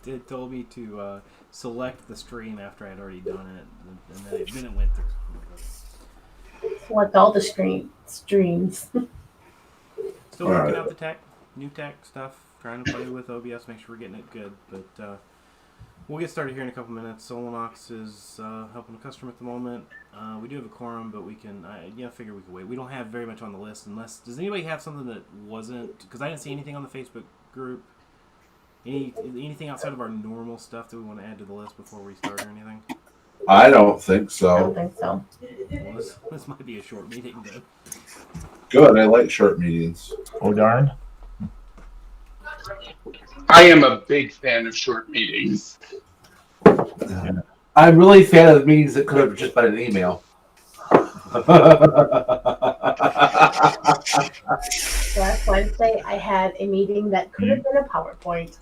it told me to select the stream after I'd already done it, and then it went through. Select all the streams. Still working out the tech, new tech stuff, trying to play with OBS, make sure we're getting it good. But we'll get started here in a couple minutes. Solanox is helping a customer at the moment. We do have a quorum, but we can, I figure we can wait. We don't have very much on the list unless, does anybody have something that wasn't, because I didn't see anything on the Facebook group. Anything outside of our normal stuff that we want to add to the list before we start or anything? I don't think so. I don't think so. Well, this might be a short meeting then. Good. I like short meetings. Oh, darn. I am a big fan of short meetings. I'm really a fan of the meetings that could have just been an email. Last Wednesday, I had a meeting that could have been a PowerPoint,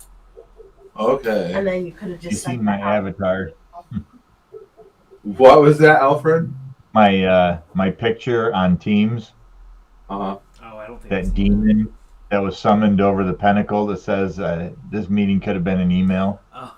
Okay. and then you could have You just see sent my that out. avatar, What was that, Alfred? my picture on Teams, Uh-huh. Oh, I don't think I've that seen demon that was summoned over the pinnacle that says this meeting could have been an email. Oh.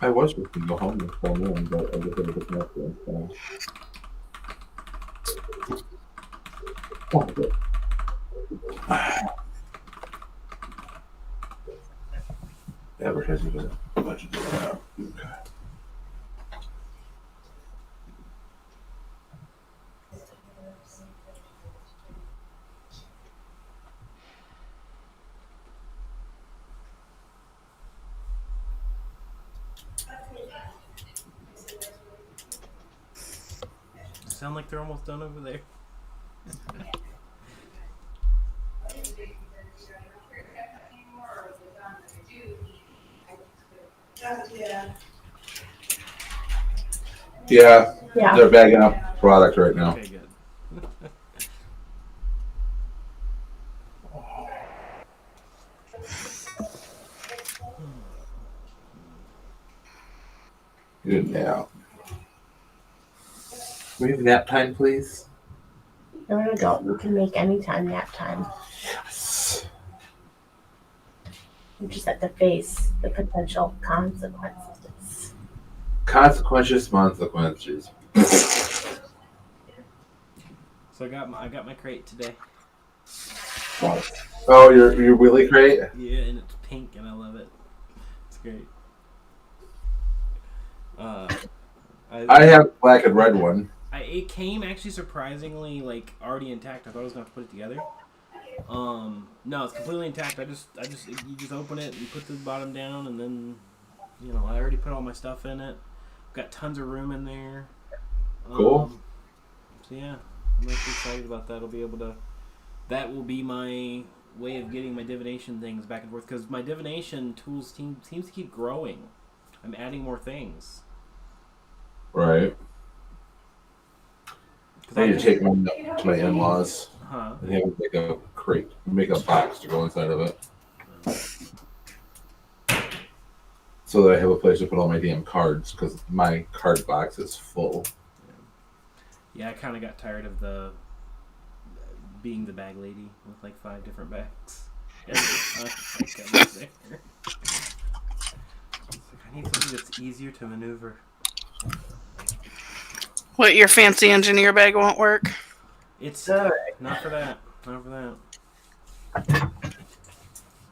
I was supposed to go home this morning, but I just had to get up there. Advertising for a bunch of different. Okay. Sound like they're almost done over there. Yeah, Yeah. they're bagging up product right now. Okay, good. Good now. We have nap time, please. You're an adult. You can make any time nap time. Yes. You just have to face the potential consequences. Consequences. So I got my crate today. Oh, your wheelie crate? Yeah, and it's pink, and I love it. It's great. I have black and red one. It came actually surprisingly already intact. I thought I was gonna have to put it together. No, it's completely intact. You just open it and put the bottom down, and then I already put all my stuff in it. Got tons of room in there. Cool. So yeah, I'm actually excited about that. That will be my way of getting my divination things back and forth, because my divination tools seems to keep growing. I'm adding more things. Right. I need to take one to my in-laws Huh? and have them make a crate, make a box to go inside of it, so that I have a place to put all my damn cards, because my card box is full. Yeah, I kind of got tired of being the bag lady with 5 different bags. I need something that's easier to maneuver. What, your fancy engineer bag won't work? It's not for that. Not for that.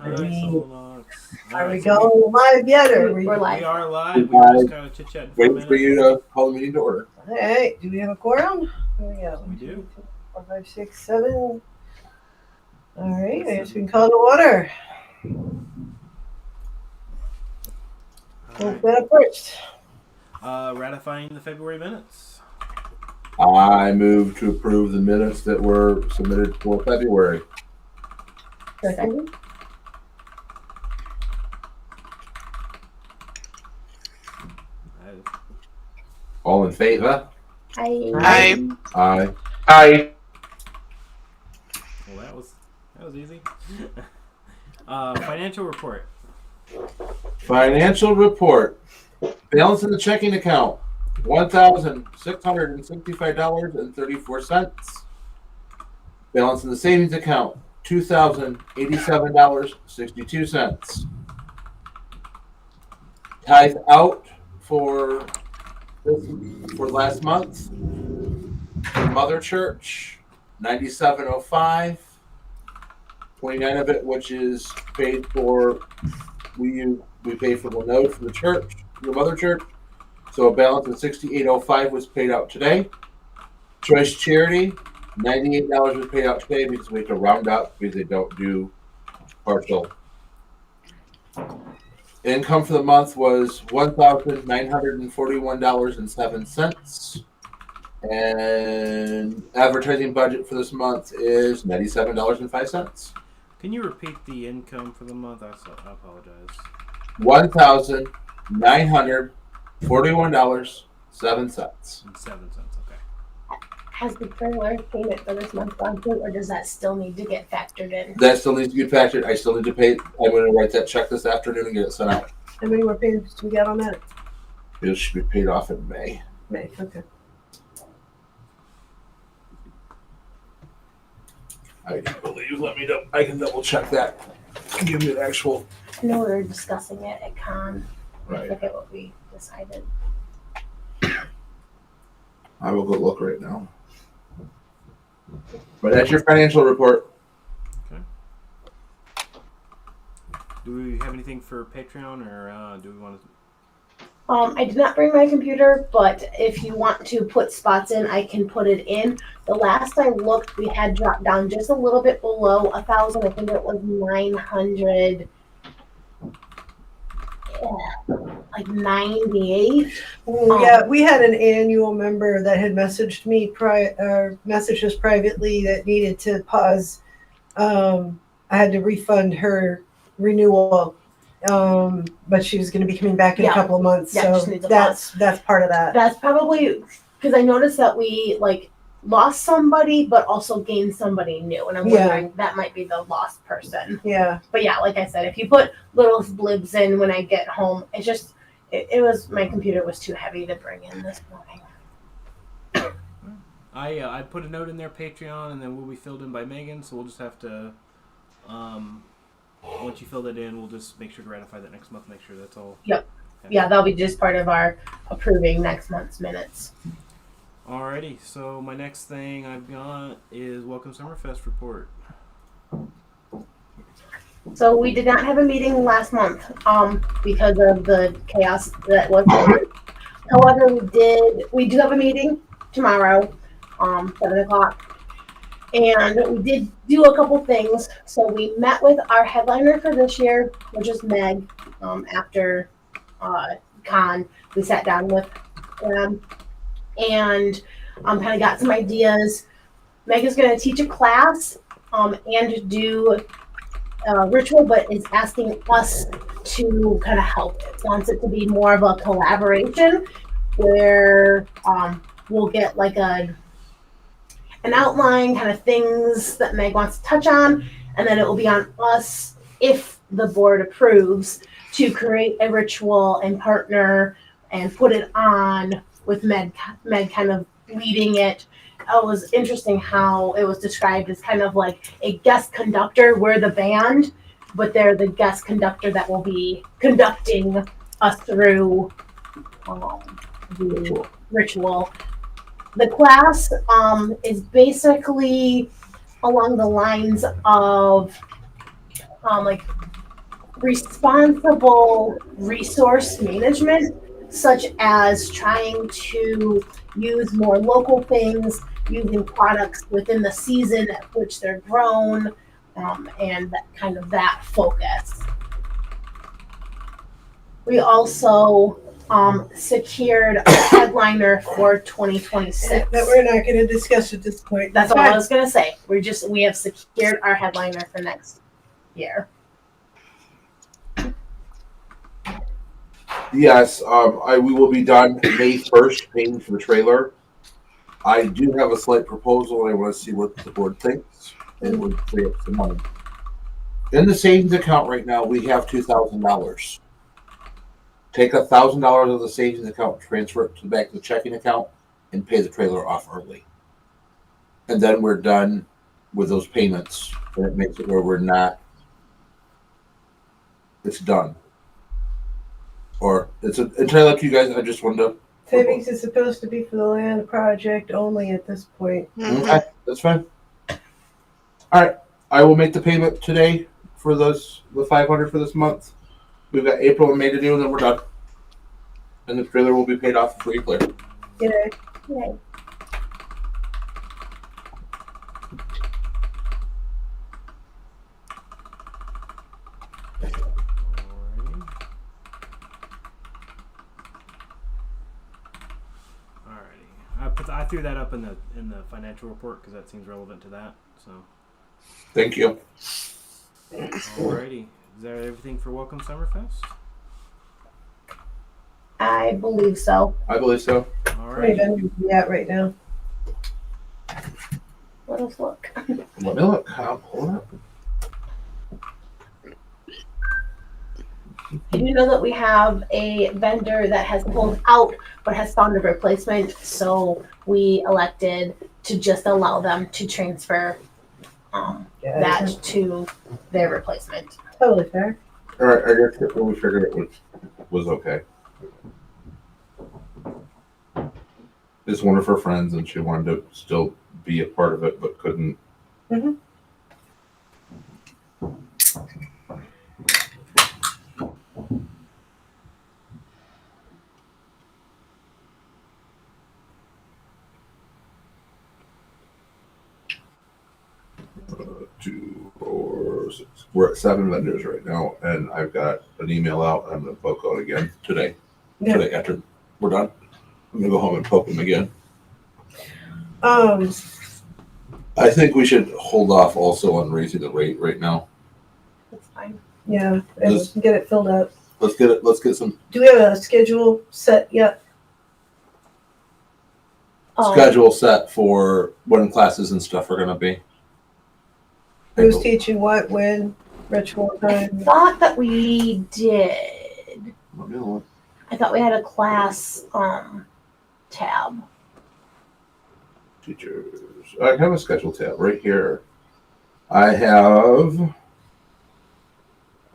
Alright, Solanox. Are we going live yet? Or We're We live. are live. We were just kind of chit-chatting for a Waiting for minute. you to call the meeting to order. All right. Do we have a quorum? Here we go. We do. 4, 5, 6, 7. All right. I guess we can call to order. Alright. Who's up first? Ratifying the February minutes. I move to approve the minutes that were submitted for February. Second. All in favor? Hi. Aye. Aye. Hi. Well, That was easy. Financial report. Financial report. Balance in the checking account, $1,665.34. Balance in the savings account, $2,087.62. Tithe out for last month. Mother Church, $97.05. 29 of it, which is paid for. We pay for the node from the church, the Mother Church. So a balance of $68.05 was paid out today. Choice Charity, $98 was paid out today because we have to round up because they don't do partial. Income for the month was $1,941.07. And advertising budget for this month is $97.05. Can you repeat the income for the month? I apologize. $1,941.07. And 7 cents. Okay. Has the trailer payment for this month gone through, or does that still need to get factored in? That still needs to be factored. I still need to pay. I'm going to write that check this afternoon and get it sent out. How many more payments do we got on that? It should be paid off in May. May. Okay. I do believe. I can double check that. Give me the actual. I know we were discussing it at con. Right. Look at what we decided. I will go look right now. But that's your financial report. Do we have anything for Patreon, or do we want to? I did not bring my computer, but if you want to put spots in, I can put it in. The last I looked, we had dropped down just a little bit below 1,000. I think it was 900, like 98. Yeah, we had an annual member that had messaged me, messaged us privately that needed to pause. I had to refund her renewal, but she was going to be coming back in a couple of months. Yeah, just So needs a that's part of that. That's probably because I noticed that we lost somebody, but also gained somebody new, and I'm wondering that might be the lost person. Yeah. But yeah, like I said, if you put little blibs in when I get home, it's just it was my computer was too heavy to bring in this morning. I put a note in there, Patreon, and then we'll be filled in by Megan. So we'll just have to, once you fill that in, we'll just make sure to ratify that next month. Make sure that's all. Yep. Yeah, that'll be just part of our approving next month's minutes. Alrighty. So my next thing I've got is Welcome Summerfest report. So we did not have a meeting last month, because of the chaos that was. However, we do have a meeting tomorrow, 7:00. And we did do a couple things. So we met with our headliner for this year, which is Meg. After con, we sat down with them and kind of got some ideas. Meg is going to teach a class and do a ritual, but is asking us to kind of help it. Wants it to be more of a collaboration where we'll get like an outline, kind of things that Meg wants to touch on, and then it will be on us, if the board approves, to create a ritual and partner and put it on with Meg kind of leading it. It was interesting how it was described as kind of like a guest conductor. We're the band, but they're the guest conductor that will be conducting us through the ritual. The class is basically along the lines of like responsible resource management, such as trying to use more local things, using products within the season at which they're grown, and that focus. We also secured a headliner for 2026. That we're not going to discuss at this point. That's all I was gonna say. We have secured our headliner for next year. Yes, we will be done May 1st paying for the trailer. I do have a slight proposal, and I want to see what the board thinks, and would free up some money. In the savings account right now, we have $2,000. Take $1,000 of the savings account, transfer it to the back of the checking account, and pay the trailer off early. And then we're done with those payments. And it makes it where we're not. It's done. Or it's entirely up to you guys. I just wanted to. Savings is supposed to be for the land project only at this point. Mhm. Okay, that's fine. All right, I will make the payment today for the 500 for this month. We've got April and May to do, and then we're done. And the trailer will be paid off free clear. Yeah. Yay. Alrighty. I threw that up in the financial report because that seems relevant to that. So, Thank you. alrighty, is that everything for Welcome Summerfest? I believe so. I believe so. How many Alright. vendors we at right now? Let us look. Let me look. I'll pull it up. I do know that we have a vendor that has pulled out but has found a replacement, so we elected to just allow them to transfer Yeah, that to their replacement. totally fair. All right, I guess that we figured it was okay. It's one of her friends, and she wanted to still be a part of it, but couldn't. Mhm. Two, four, six. We're at 7 vendors right now, and I've got an email out, and I'm going to poke out again today. Yeah. Today, after we're done, I'm going to go home and poke them again. I think we should hold off also on raising the rate right now. That's fine. Yeah, and This- get it filled up. Let's get it. Let's get some Do we have a schedule set yet? schedule set for when classes and stuff are going to be. Who's teaching what, when, ritual I time? thought that we did. Let me look. I thought we had a class tab. Teachers. I have a schedule tab right here. I don't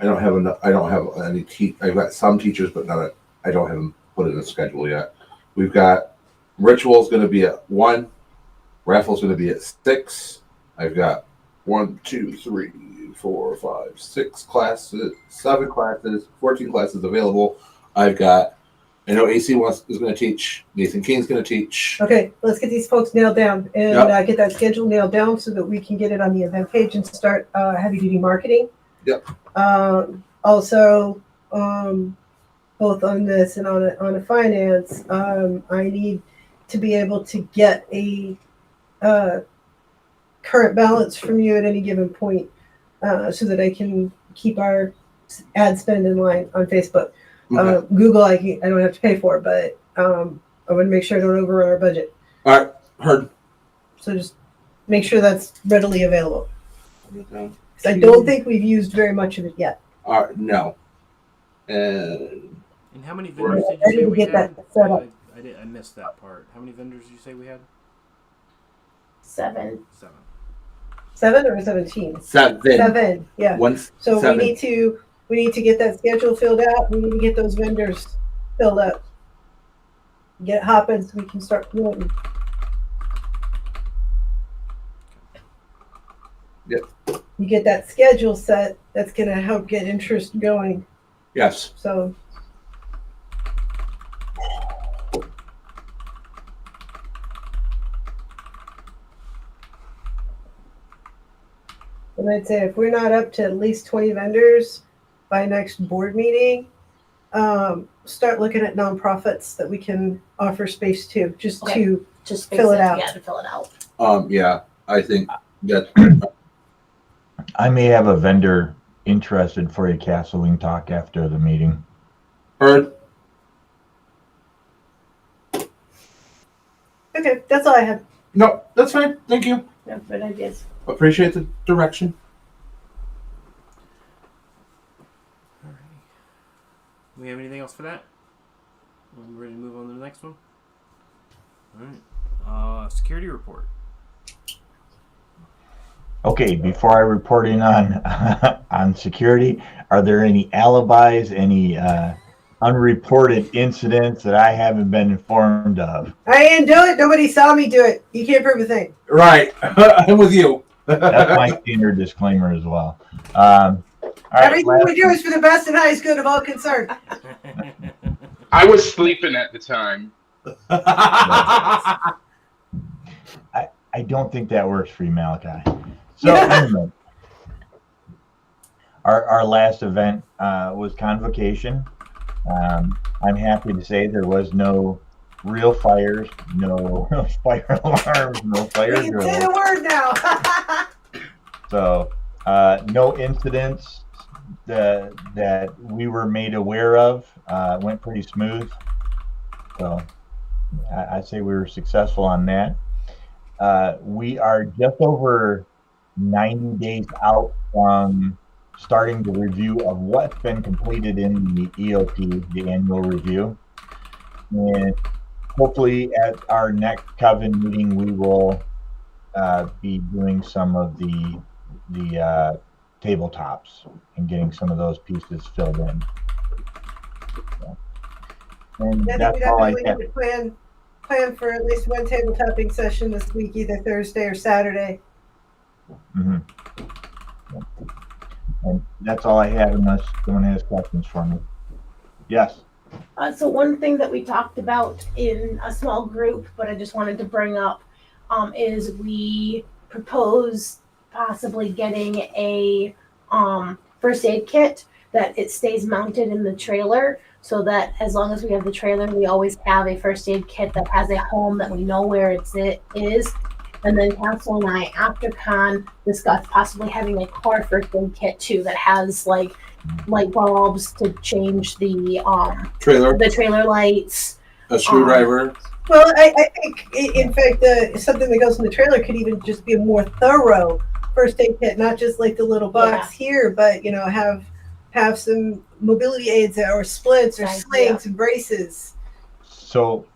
have enough. I don't have any. I've got some teachers, but not. I don't have them put in a schedule yet. We've got ritual's going to be at 1. Raffle's going to be at 6. I've got 1, 2, 3, 4, 5, 6 classes, 7 classes, 14 classes available. I've got. I know AC is going to teach. Nathan King's going to teach. Okay, let's get these folks nailed down and Yep. get that schedule nailed down so that we can get it on the event page and start heavy duty marketing. Yep. Also, both on this and on a finance, I need to be able to get a current balance from you at any given point so that I can keep our ad spend in line on Facebook. Okay. Google, I don't have to pay for, but I want to make sure I don't overrun our budget. All right. Heard. So just make sure that's readily available. 'Cause I don't think we've used very much of it yet. All right. No. And And how many vendors I did you say didn't we get had? that set up. I missed that part. How many vendors did you say we had? 7. 7. 7 or 17? 7. 7, yeah. Once So 7. we need to get that schedule filled out. We need to get those vendors filled up. Get it hopping so we can start promoting. Yep. You get that schedule set, that's gonna help get interest going. Yes. So and I'd say if we're not up to at least 20 vendors by next board meeting, start looking at nonprofits that we can offer space to, just Okay. to Just Fill it basic, out. Yeah, to fill it out. Yeah. I think that. I may have a vendor interested for a castling talk after the meeting. Heard. okay. That's all I have. No, that's fine. Thank you. Yeah, good ideas. Appreciate the direction. We have anything else for that? I'm ready to move on to the next one. All right. Security report. Okay, before I report in on on security, are there any alibis, any unreported incidents that I haven't been informed of? I didn't do it. Nobody saw me do it. You can't prove a thing. Right. I'm with you. That's my standard disclaimer as well. All right, Everything we do is for the best and highest good of all concerned. I was sleeping at the time. I don't think that works for you, Malachi. So anyway, our last event was Convocation. I'm happy to say there was no real fires, no fire alarms, no fire We can say the drills. word now. So no incidents that we were made aware of. Went pretty smooth. So I'd say we were successful on that. We are just over 90 days out from starting the review of what's been completed in the EOP, the annual review. And hopefully at our next Coven meeting, we will be doing some of the tabletops and getting some of those pieces filled in. So, and I think that's we all I definitely have. need to plan for at least one table topping session this week, either Thursday or Saturday. Mhm. And that's all I have unless someone has questions for me. Yes. So one thing that we talked about in a small group, but I just wanted to bring up, is we propose possibly getting a first aid kit that it stays mounted in the trailer, so that as long as we have the trailer, we always have a first aid kit that has a home that we know where it is. And then Council and I, after con, discussed possibly having a car first aid kit too that has like light bulbs to change the trailer lights. A screwdriver. Well, I think, in fact, something that goes in the trailer could even just be a more thorough first aid kit, not just like the little box here, but have some mobility aids or splints or slings and braces. So,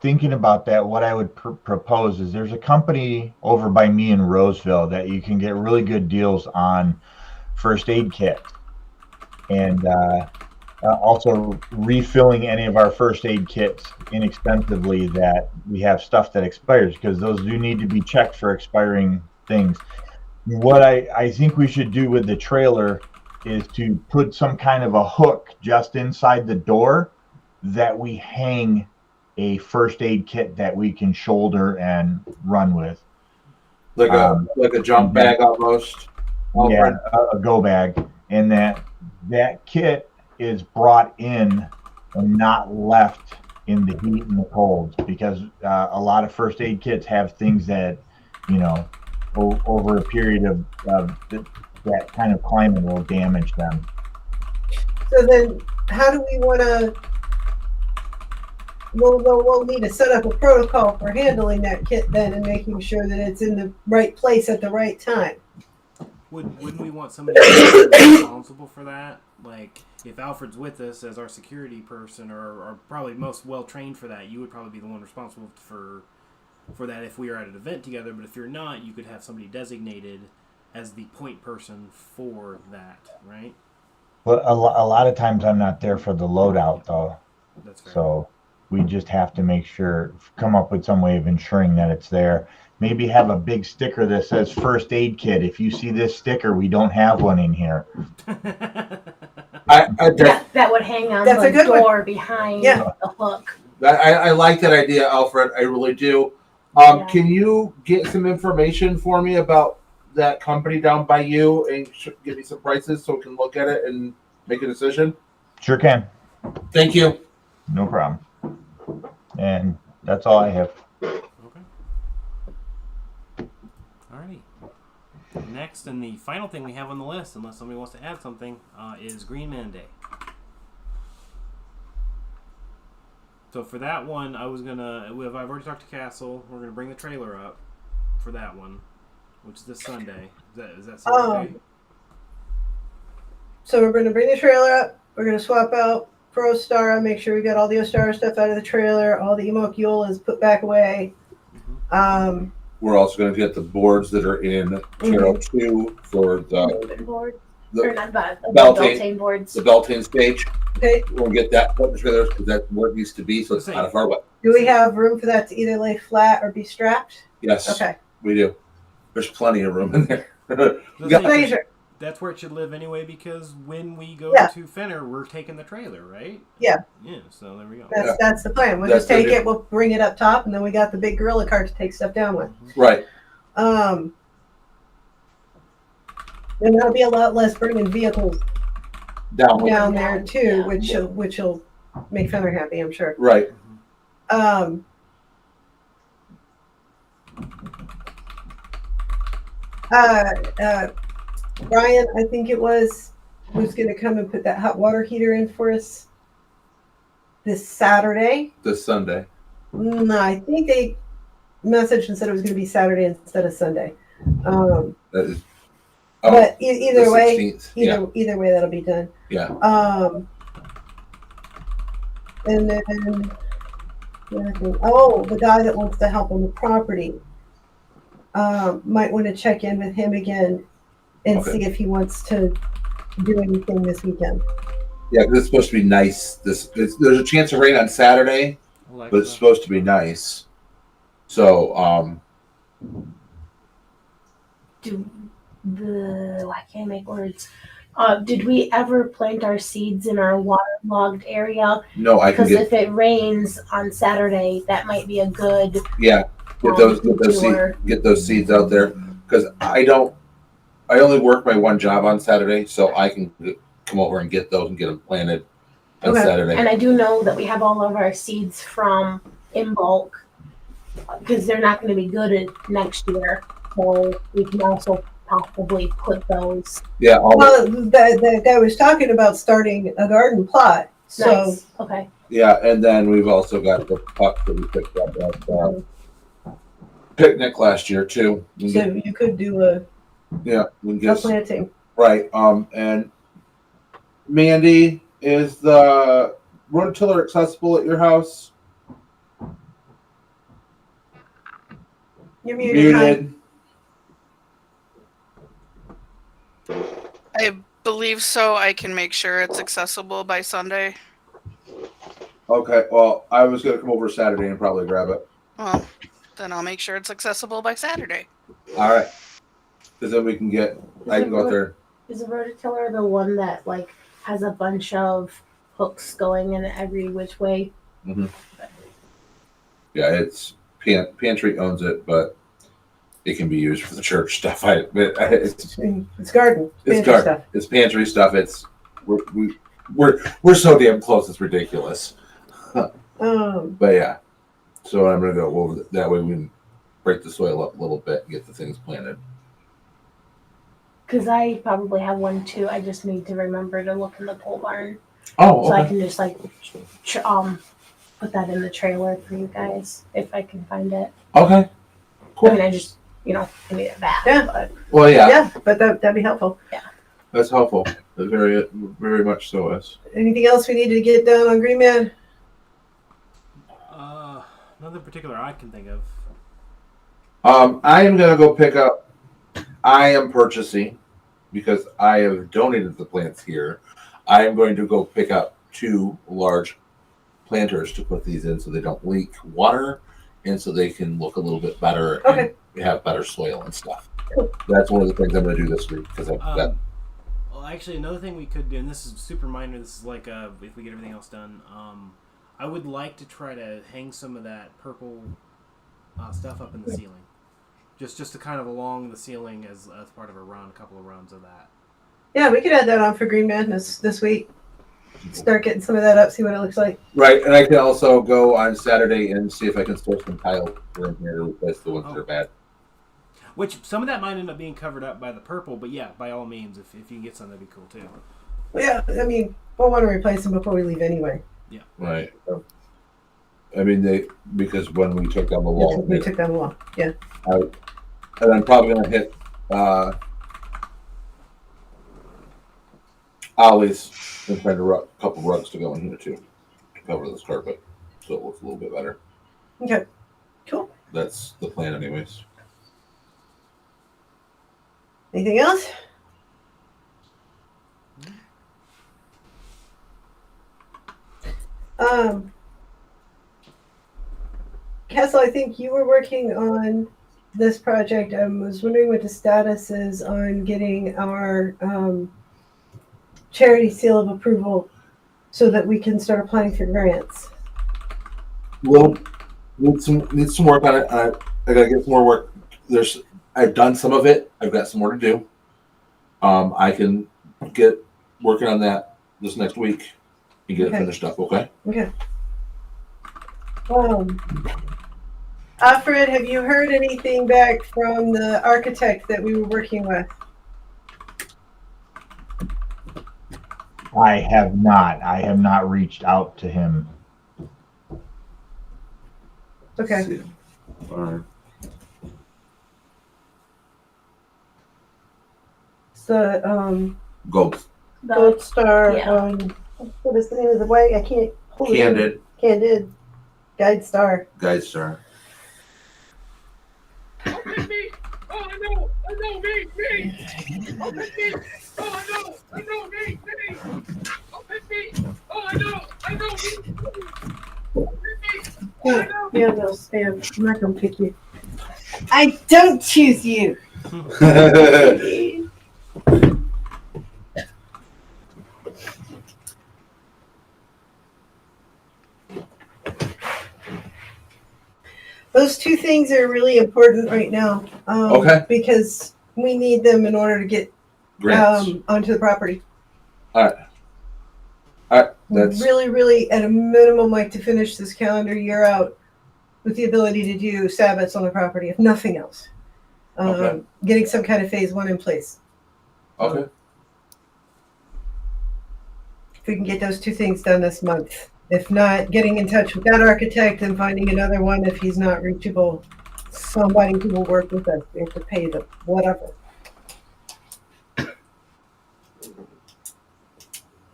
thinking about that, what I would propose is there's a company over by me in Roseville that you can get really good deals on first aid kits, and also refilling any of our first aid kits inexpensively that we have stuff that expires, because those do need to be checked for expiring things. What I think we should do with the trailer is to put some kind of a hook just inside the door that we hang a first aid kit that we can shoulder and run with. Like a jump bag almost. Yeah, a go bag. And that kit is brought in and not left in the heat and the cold, because a lot of first aid kits have things that, over a period of that kind of climate will damage them. So then how do we want to, we'll need to set up a protocol for handling that kit then and making sure that it's in the right place at the right time. Wouldn't we want somebody responsible for that? Like, if Alfred's with us as our security person, or probably most well trained for that, you would probably be the one responsible for that if we were at an event together. But if you're not, you could have somebody designated as the point person for that, right? Well, a lot of times I'm not there for the loadout though. That's fair. So we just have to make sure, come up with some way of ensuring that it's there. Maybe have a big sticker that says first aid kit. If you see this sticker, we don't have one in here. That would hang on That's a the good one. door behind the hook. I like that idea, Alfred. I really do. Can you get some information for me about that company down by you and give me some prices so we can look at it and make a decision? Sure can. Thank you. No problem. And that's all I have. Okay. Alrighty. Next, and the final thing we have on the list, unless somebody wants to add something, is Green Man Day. So for that one, I've already talked to Castle. We're gonna bring the trailer up for that one, which is this Sunday. Is that Sunday? So we're going to bring the trailer up. We're going to swap out for Ostara, make sure we got all the Ostara stuff out of the trailer. All the Emocuel is put back away. We're also going to get the boards that are in Carol 2 for the Board. Or the, not the Beltane. Beltane boards. the Beltane stage. Okay. We'll get that put in the trailer because that's where it needs to be, so it's out of our way. Do we have room for that to either lay flat or be strapped? Yes, Okay. we do. There's plenty of room in there. The We got- thing is, Pleasure. that's where it should live anyway, because when we go Yeah. to Fenner, we're taking the trailer, right? Yeah. Yeah, so there we go. That's the plan. We'll That's just take the- it, we'll bring it up top, and then we got the big gorilla cart to take stuff down with. Right. Then there'll be a lot less bringing vehicles Down. down there too, Yeah. which will make Fenner happy, I'm sure. Right. Brian, I think it was going to come and put that hot water heater in for us this Saturday. This Sunday. No, I think they messaged and said it was going to be Saturday instead of Sunday. That is. But either the way, 16th. Yeah. either way, that'll be done. Yeah. And then the guy that wants to help on the property might want to check in with him again and Okay. see if he wants to do anything this weekend. Yeah, because it's supposed to be nice. There's a chance of rain on Saturday, Like but it's supposed to be nice. So, I can't make words. Did we ever plant our seeds in our waterlogged area? no, I can Because get if it rains on Saturday, that might be a good get those seeds out there because I only work my one job on Saturday, so I can come over and get those and get them planted on Okay. Saturday. And I do know that we have all of our seeds from in bulk because they're not going to be good next year. So we can also possibly put those. Yeah, Well, the guy was talking about starting a garden plot. So Nice. Okay. yeah, and then we've also got the puck that we picked up at picnic last year too. We so can you could do a get planting. right. And Mandy, is the rototiller accessible at your house? You're muted. Hon. I believe so. I can make sure it's accessible by Sunday. Okay, well, I was gonna come over Saturday and probably grab it. Well, then I'll make sure it's accessible by Saturday. All right, because then we can I can go out there. Is a rototiller the one that like has a bunch of hooks going in every which way? Yeah, it's Pantry owns it, but it can be used for the church stuff. It's It's garden. It's Pantry garden. stuff. It's pantry stuff. We're so damn close. It's ridiculous. But yeah, so I'm gonna go over that way. We can break the soil up a little bit and get the things planted. Because I probably have one too. I just need to remember to look in the pole barn Oh, so I okay. can just like put that in the trailer for you guys if I can find it. Okay. I mean, I just I need it back. Yeah. But Well, yeah, Yeah, but that'd be helpful. that's helpful. Very, very much so. Is Anything else we need to get done on Green Man? Nothing particular I can think of. I am gonna go pick up. I am purchasing because I have donated the plants here. I am going to go pick up 2 large planters to put these in so they don't leak water and so they can look a little bit better Okay. and have better soil and stuff. Cool. That's one of the things I'm going to do this week because I've got. Well, actually, another thing we could do, and this is super minor. This is like if we get everything else done. I would like to try to hang some of that purple stuff up in the ceiling, just to kind of along the ceiling as part of a couple of runs of that. Yeah, we could add that on for Green Man this week. Start getting some of that up, see what it looks like. Right, and I can also go on Saturday and see if I can store some tile for in here to replace the ones that are bad. Which some of that might end up being covered up by the purple, but yeah, by all means, if you can get some, that'd be cool too. Yeah, I mean, we'll want to replace them before we leave anyway. Right. I mean, because when we took down the wall, We took them along. Yeah. and I'm probably going to hit Ollie's been trying to a couple rugs to go in here too, to cover this carpet, so it looks a little bit better. Okay. Cool. That's the plan, anyways. Anything else? Castle, I think you were working on this project. I was wondering what the status is on getting our charity seal of approval so that we can start applying for grants. Well, need some work on it. I gotta get some more work. I've done some of it. I've got some more to do. I can get working on that this next week and get it finished up. Okay. Okay. Alfred, have you heard anything back from the architect that we were working with? I have not. I have not reached out to him. Okay. All right. It's the Gold. Gold Star. Yeah. What is the name of the way? I can't hold it. Candid. Candid. Guide Star. Guide star. Oh, me! Oh, I know! Me! Oh, me! Oh, I know! Me! Oh, me! Oh, I know! Me! Yeah, no, Stan. I'm not gonna pick you. I don't choose you. Those two things are really important right now. Okay. Because we need them in order to get Grants. onto the property. All right. That's Really, really, at a minimum, like to finish this calendar year out with the ability to do Sabbats on the property, if nothing else. Okay. Getting some kind of phase one in place. okay. If we can get those two things done this month. If not, getting in touch with that architect and finding another one if he's not reachable. Somebody who will work with us. We have to pay them, whatever.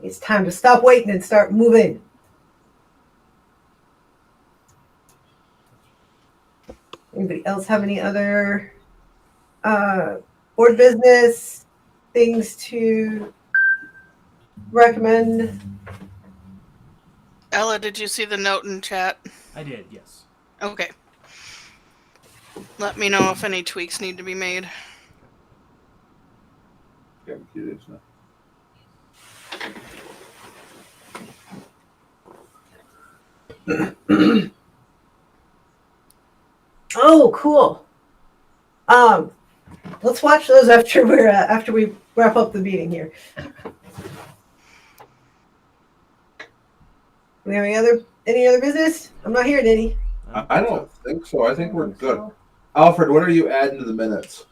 It's time to stop waiting and start moving. Anybody else have any other board business things to recommend? Ella, did you see the note in chat? I did, yes. Okay. Let me know if any tweaks need to be made. Oh, cool. Let's watch those after we wrap up the meeting here. We have any other business? I'm not hearing any. I don't think so. I think we're good. Alfred, what are you adding to the minutes?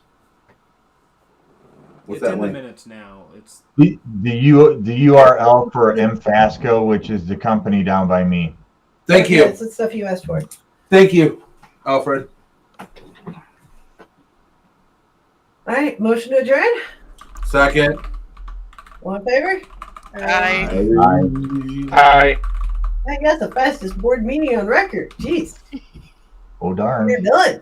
What's It's that in the link? minutes now. It's The URL for MFASCO, which is the company down by me. Thank you. That's the stuff you asked for. Thank you, Alfred. All right, motion to adjourn. Second. All in favor? Aye. Hi. I think that's the fastest board meeting on record. Jeez, Oh darn. we're done.